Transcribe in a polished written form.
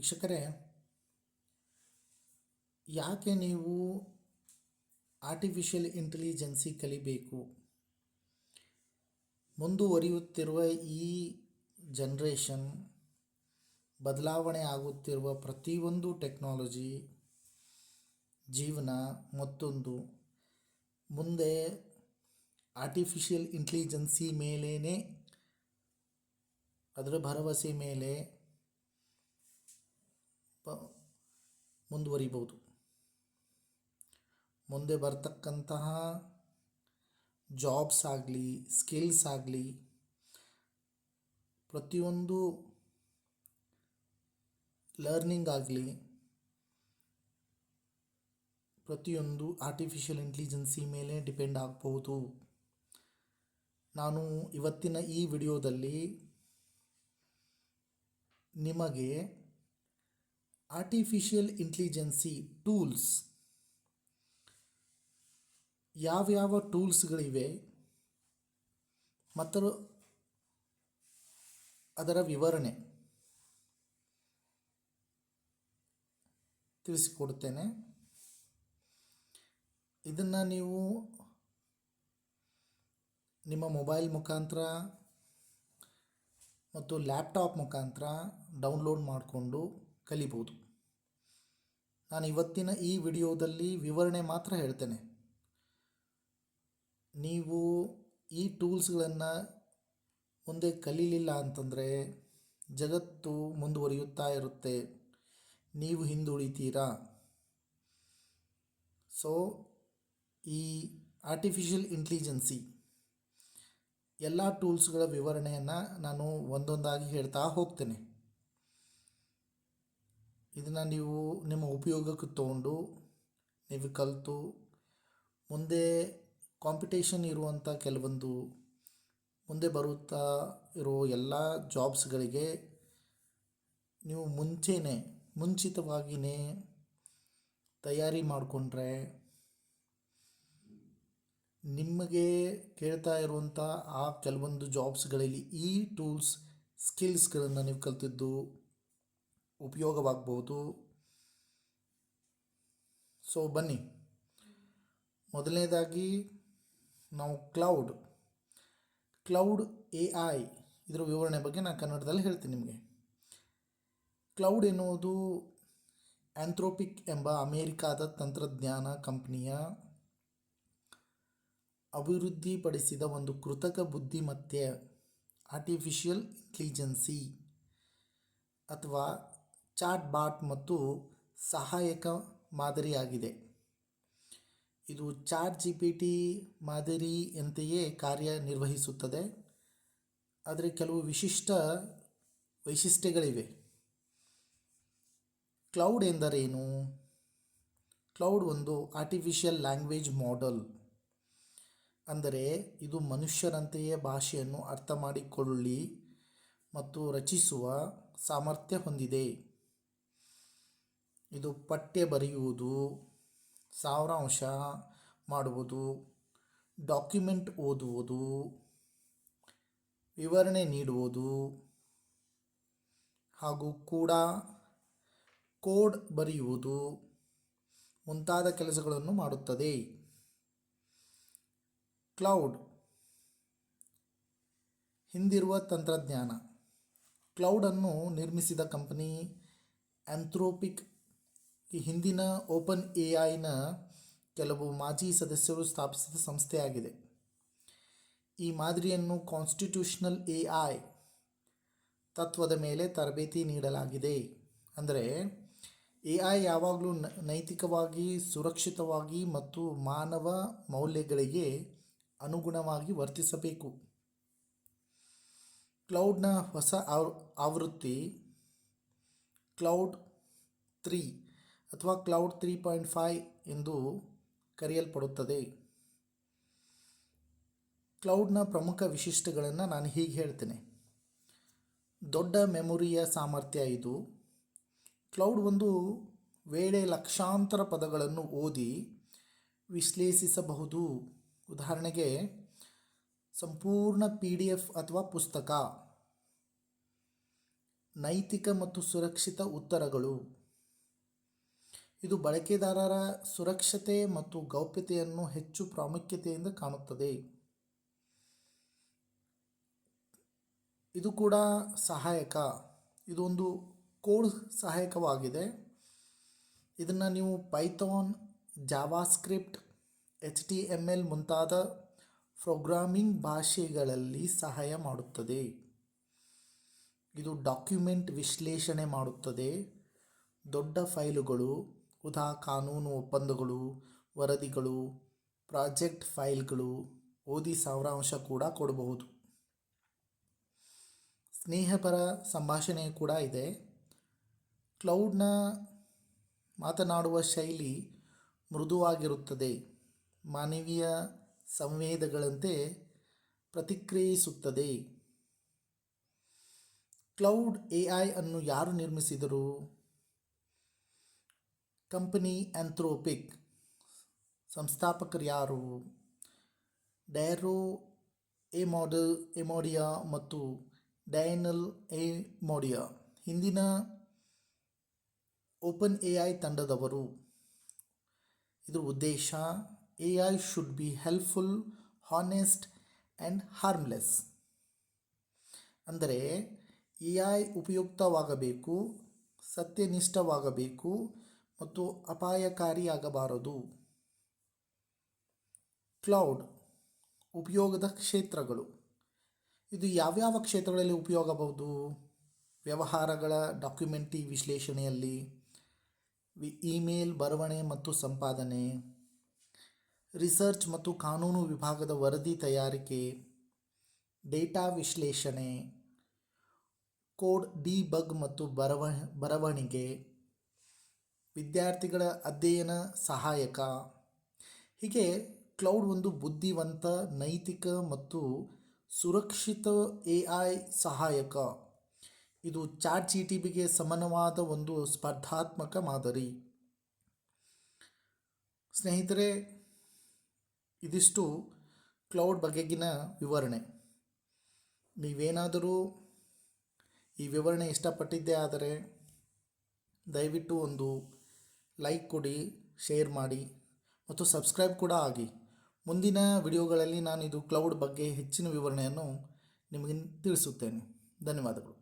ವೀಕ್ಷಕರೇ, ಯಾಕೆ ನೀವು ಆರ್ಟಿಫಿಷಿಯಲ್ ಇಂಟೆಲಿಜೆನ್ಸಿ ಕಲಿಬೇಕು? ಮುಂದುವರಿಯುತ್ತಿರುವ ಈ ಜನ್ರೇಷನ್, ಬದಲಾವಣೆ ಆಗುತ್ತಿರುವ ಪ್ರತಿಯೊಂದು ಟೆಕ್ನಾಲಜಿ, ಜೀವನ ಮತ್ತೊಂದು ಮುಂದೆ ಆರ್ಟಿಫಿಷಿಯಲ್ ಇಂಟೆಲಿಜೆನ್ಸಿ ಮೇಲೇ ಅದರ ಭರವಸೆ ಮೇಲೆ ಮುಂದುವರಿಬೋದು. ಮುಂದೆ ಬರ್ತಕ್ಕಂತಹ ಜಾಬ್ಸ್ ಆಗಲಿ, ಸ್ಕಿಲ್ಸ್ ಆಗಲಿ, ಪ್ರತಿಯೊಂದು ಲರ್ನಿಂಗ್ ಆಗಲಿ, ಪ್ರತಿಯೊಂದು ಆರ್ಟಿಫಿಷಿಯಲ್ ಇಂಟೆಲಿಜೆನ್ಸಿ ಮೇಲೆ ಡಿಪೆಂಡ್ ಆಗಬಹುದು. ನಾನು ಇವತ್ತಿನ ಈ ವಿಡಿಯೋದಲ್ಲಿ ನಿಮಗೆ ಆರ್ಟಿಫಿಷಿಯಲ್ ಇಂಟೆಲಿಜೆನ್ಸಿ ಟೂಲ್ಸ್, ಯಾವ್ಯಾವ ಟೂಲ್ಸ್ಗಳಿವೆ ಮತ್ತು ಅದರ ವಿವರಣೆ ತಿಳಿಸಿಕೊಡುತ್ತೇನೆ. ಇದನ್ನು ನೀವು ನಿಮ್ಮ ಮೊಬೈಲ್ ಮುಖಾಂತರ ಮತ್ತು ಲ್ಯಾಪ್ಟಾಪ್ ಮುಖಾಂತರ ಡೌನ್ಲೋಡ್ ಮಾಡಿಕೊಂಡು ಕಲಿಬೋದು. ನಾನು ಇವತ್ತಿನ ಈ ವಿಡಿಯೋದಲ್ಲಿ ವಿವರಣೆ ಮಾತ್ರ ಹೇಳ್ತೇನೆ. ನೀವು ಈ ಟೂಲ್ಸ್ಗಳನ್ನು ಮುಂದೆ ಕಲೀಲಿಲ್ಲ ಅಂತಂದರೆ ಜಗತ್ತು ಮುಂದುವರಿಯುತ್ತಾ ಇರುತ್ತೆ, ನೀವು ಹಿಂದುಳಿತೀರಾ. ಸೊ ಈ ಆರ್ಟಿಫಿಷಿಯಲ್ ಇಂಟೆಲಿಜೆನ್ಸಿ ಎಲ್ಲ ಟೂಲ್ಸ್ಗಳ ವಿವರಣೆಯನ್ನು ನಾನು ಒಂದೊಂದಾಗಿ ಹೇಳ್ತಾ ಹೋಗ್ತೇನೆ. ಇದನ್ನು ನೀವು ನಿಮ್ಮ ಉಪಯೋಗಕ್ಕೆ ತಗೊಂಡು ನೀವು ಕಲಿತು ಮುಂದೆ ಕಾಂಪಿಟೇಷನ್ ಇರುವಂಥ ಕೆಲವೊಂದು ಮುಂದೆ ಬರುತ್ತಾ ಇರೋ ಎಲ್ಲ ಜಾಬ್ಸ್ಗಳಿಗೆ ನೀವು ಮುಂಚಿತವಾಗಿಯೇ ತಯಾರಿ ಮಾಡಿಕೊಂಡ್ರೆ ನಿಮಗೆ ಕೇಳ್ತಾ ಇರುವಂಥ ಆ ಕೆಲವೊಂದು ಜಾಬ್ಸ್ಗಳಲ್ಲಿ ಈ ಟೂಲ್ಸ್, ಸ್ಕಿಲ್ಸ್ಗಳನ್ನು ನೀವು ಕಲಿತಿದ್ದು ಉಪಯೋಗವಾಗ್ಬೋದು. ಸೊ ಬನ್ನಿ, ಮೊದಲನೇದಾಗಿ ನಾವು ಕ್ಲೌಡ್ AI ಇದರ ವಿವರಣೆ ಬಗ್ಗೆ ನಾನು ಕನ್ನಡದಲ್ಲಿ ಹೇಳ್ತೀನಿ ನಿಮಗೆ. ಕ್ಲೌಡ್ ಎನ್ನುವುದು ಆಂಥ್ರೋಪಿಕ್ ಎಂಬ ಅಮೇರಿಕಾದ ತಂತ್ರಜ್ಞಾನ ಕಂಪನಿಯ ಅಭಿವೃದ್ಧಿಪಡಿಸಿದ ಒಂದು ಕೃತಕ ಬುದ್ಧಿಮತ್ತೆ, ಆರ್ಟಿಫಿಷಿಯಲ್ ಇಂಟೆಲಿಜೆನ್ಸಿ ಅಥವಾ ಚಾಟ್ ಬಾಟ್ ಮತ್ತು ಸಹಾಯಕ ಮಾದರಿಯಾಗಿದೆ. ಇದು ChatGPT ಮಾದರಿಯಂತೆಯೇ ಕಾರ್ಯನಿರ್ವಹಿಸುತ್ತದೆ, ಆದರೆ ಕೆಲವು ವಿಶಿಷ್ಟ ವೈಶಿಷ್ಟ್ಯಗಳಿವೆ. ಕ್ಲೌಡ್ ಎಂದರೇನು? ಕ್ಲೌಡ್ ಒಂದು ಆರ್ಟಿಫಿಷಿಯಲ್ ಲ್ಯಾಂಗ್ವೇಜ್ ಮಾಡೆಲ್, ಅಂದರೆ ಇದು ಮನುಷ್ಯರಂತೆಯೇ ಭಾಷೆಯನ್ನು ಅರ್ಥ ಮಾಡಿಕೊಳ್ಳಿ ಮತ್ತು ರಚಿಸುವ ಸಾಮರ್ಥ್ಯ ಹೊಂದಿದೆ. ಇದು ಪಠ್ಯ ಬರೆಯುವುದು, ಸಾರಾಂಶ ಮಾಡುವುದು, ಡಾಕ್ಯುಮೆಂಟ್ ಓದುವುದು, ವಿವರಣೆ ನೀಡುವುದು ಹಾಗೂ ಕೂಡ ಕೋಡ್ ಬರೆಯುವುದು ಮುಂತಾದ ಕೆಲಸಗಳನ್ನು ಮಾಡುತ್ತದೆ. ಕ್ಲೌಡ್ ಹಿಂದಿರುವ ತಂತ್ರಜ್ಞಾನ. ಕ್ಲೌಡನ್ನು ನಿರ್ಮಿಸಿದ ಕಂಪನಿ ಆಂಥ್ರೋಪಿಕ್. ಈ ಹಿಂದಿನ ಓಪನ್ AIನ ಕೆಲವು ಮಾಜಿ ಸದಸ್ಯರು ಸ್ಥಾಪಿಸಿದ ಸಂಸ್ಥೆಯಾಗಿದೆ. ಈ ಮಾದರಿಯನ್ನು ಕಾನ್ಸ್ಟಿಟ್ಯೂಷನಲ್ AI ತತ್ವದ ಮೇಲೆ ತರಬೇತಿ ನೀಡಲಾಗಿದೆ. ಅಂದರೆ AI ಯಾವಾಗಲೂ ನೈತಿಕವಾಗಿ, ಸುರಕ್ಷಿತವಾಗಿ ಮತ್ತು ಮಾನವ ಮೌಲ್ಯಗಳಿಗೆ ಅನುಗುಣವಾಗಿ ವರ್ತಿಸಬೇಕು. ಕ್ಲೌಡ್ನ ಹೊಸ ಆವೃತ್ತಿ ಕ್ಲೌಡ್ 3 ಅಥವಾ ಕ್ಲೌಡ್ 3.5 ಎಂದು ಕರೆಯಲ್ಪಡುತ್ತದೆ. ಕ್ಲೌಡ್ನ ಪ್ರಮುಖ ವಿಶಿಷ್ಟಗಳನ್ನು ನಾನು ಹೀಗೆ ಹೇಳ್ತೇನೆ. ದೊಡ್ಡ ಮೆಮೊರಿಯ ಸಾಮರ್ಥ್ಯ. ಇದು ಕ್ಲೌಡ್ ಒಂದು ವೇಳೆ ಲಕ್ಷಾಂತರ ಪದಗಳನ್ನು ಓದಿ ವಿಶ್ಲೇಷಿಸಬಹುದು. ಉದಾಹರಣೆಗೆ ಸಂಪೂರ್ಣ PDF ಅಥವಾ ಪುಸ್ತಕ. ನೈತಿಕ ಮತ್ತು ಸುರಕ್ಷಿತ ಉತ್ತರಗಳು. ಇದು ಬಳಕೆದಾರರ ಸುರಕ್ಷತೆ ಮತ್ತು ಗೌಪ್ಯತೆಯನ್ನು ಹೆಚ್ಚು ಪ್ರಾಮುಖ್ಯತೆಯಿಂದ ಕಾಣುತ್ತದೆ. ಇದು ಕೂಡ ಸಹಾಯಕ. ಇದೊಂದು ಕೋಡ್ ಸಹಾಯಕವಾಗಿದೆ. ಇದನ್ನು ನೀವು ಪೈಥಾನ್, ಜಾವಾಸ್ಕ್ರಿಪ್ಟ್, HTML ಮುಂತಾದ ಪ್ರೋಗ್ರಾಮಿಂಗ್ ಭಾಷೆಗಳಲ್ಲಿ ಸಹಾಯ ಮಾಡುತ್ತದೆ. ಇದು ಡಾಕ್ಯುಮೆಂಟ್ ವಿಶ್ಲೇಷಣೆ ಮಾಡುತ್ತದೆ. ದೊಡ್ಡ ಫೈಲುಗಳು, ಕಾನೂನು ಒಪ್ಪಂದಗಳು, ವರದಿಗಳು, ಪ್ರಾಜೆಕ್ಟ್ ಫೈಲ್ಗಳು, ಓದಿ ಸಾರಾಂಶ ಕೂಡ ಕೊಡಬಹುದು. ಸ್ನೇಹಪರ ಸಂಭಾಷಣೆ ಕೂಡ ಇದೆ. ಕ್ಲೌಡ್ನ ಮಾತನಾಡುವ ಶೈಲಿ ಮೃದುವಾಗಿರುತ್ತದೆ, ಮಾನವೀಯ ಸಂವೇದಗಳಂತೆ ಪ್ರತಿಕ್ರಿಯಿಸುತ್ತದೆ. ಕ್ಲೌಡ್ AI ಅನ್ನು ಯಾರು ನಿರ್ಮಿಸಿದರು? Company Anthropic. ಸಂಸ್ಥಾಪಕರು ಯಾರು? ಡೈರೋ ಎಮೋಡಿಯಾ ಮತ್ತು ಡೈನಲ್ ಎಮೋಡಿಯಾ, ಹಿಂದಿನ ಓಪನ್ AI ತಂಡದವರು. ಇದರ ಉದ್ದೇಶ AI should be helpful, honest and harmless. ಅಂದರೆ AI ಉಪಯುಕ್ತವಾಗಬೇಕು, ಸತ್ಯನಿಷ್ಠವಾಗಬೇಕು ಮತ್ತು ಅಪಾಯಕಾರಿಯಾಗಬಾರದು. ಕ್ಲೌಡ್ ಉಪಯೋಗದ ಕ್ಷೇತ್ರಗಳು. ಇದು ಯಾವ್ಯಾವ ಕ್ಷೇತ್ರಗಳಲ್ಲಿ ಉಪಯೋಗಬಹುದು? ವ್ಯವಹಾರಗಳ ಡಾಕ್ಯುಮೆಂಟಿ ವಿಶ್ಲೇಷಣೆಯಲ್ಲಿ, ಇಮೇಲ್ ಬರವಣೆ ಮತ್ತು ಸಂಪಾದನೆ, ರಿಸರ್ಚ್ ಮತ್ತು ಕಾನೂನು ವಿಭಾಗದ ವರದಿ ತಯಾರಿಕೆ, ಡೇಟಾ ವಿಶ್ಲೇಷಣೆ, ಕೋಡ್ ಡಿಬಗ್ ಮತ್ತು ಬರವಣಿಗೆ, ವಿದ್ಯಾರ್ಥಿಗಳ ಅಧ್ಯಯನ ಸಹಾಯಕ. ಹೀಗೆ ಕ್ಲೌಡ್ ಒಂದು ಬುದ್ಧಿವಂತ, ನೈತಿಕ ಮತ್ತು ಸುರಕ್ಷಿತ AI ಸಹಾಯಕ. ಇದು ChatGPTಗೆ ಸಮಾನವಾದ ಒಂದು ಸ್ಪರ್ಧಾತ್ಮಕ ಮಾದರಿ. ಸ್ನೇಹಿತರೆ, ಇದಿಷ್ಟು ಕ್ಲೌಡ್ ಬಗೆಗಿನ ವಿವರಣೆ. ನೀವೇನಾದರೂ ಈ ವಿವರಣೆ ಇಷ್ಟಪಟ್ಟಿದ್ದೇ ಆದರೆ ದಯವಿಟ್ಟು ಒಂದು ಲೈಕ್ ಕೊಡಿ, ಶೇರ್ ಮಾಡಿ ಮತ್ತು ಸಬ್ಸ್ಕ್ರೈಬ್ ಕೂಡ ಆಗಿ. ಮುಂದಿನ ವಿಡಿಯೋಗಳಲ್ಲಿ ನಾನು ಇದು ಕ್ಲೌಡ್ ಬಗ್ಗೆ ಹೆಚ್ಚಿನ ವಿವರಣೆಯನ್ನು ನಿಮಗೆ ತಿಳಿಸುತ್ತೇನೆ. ಧನ್ಯವಾದಗಳು.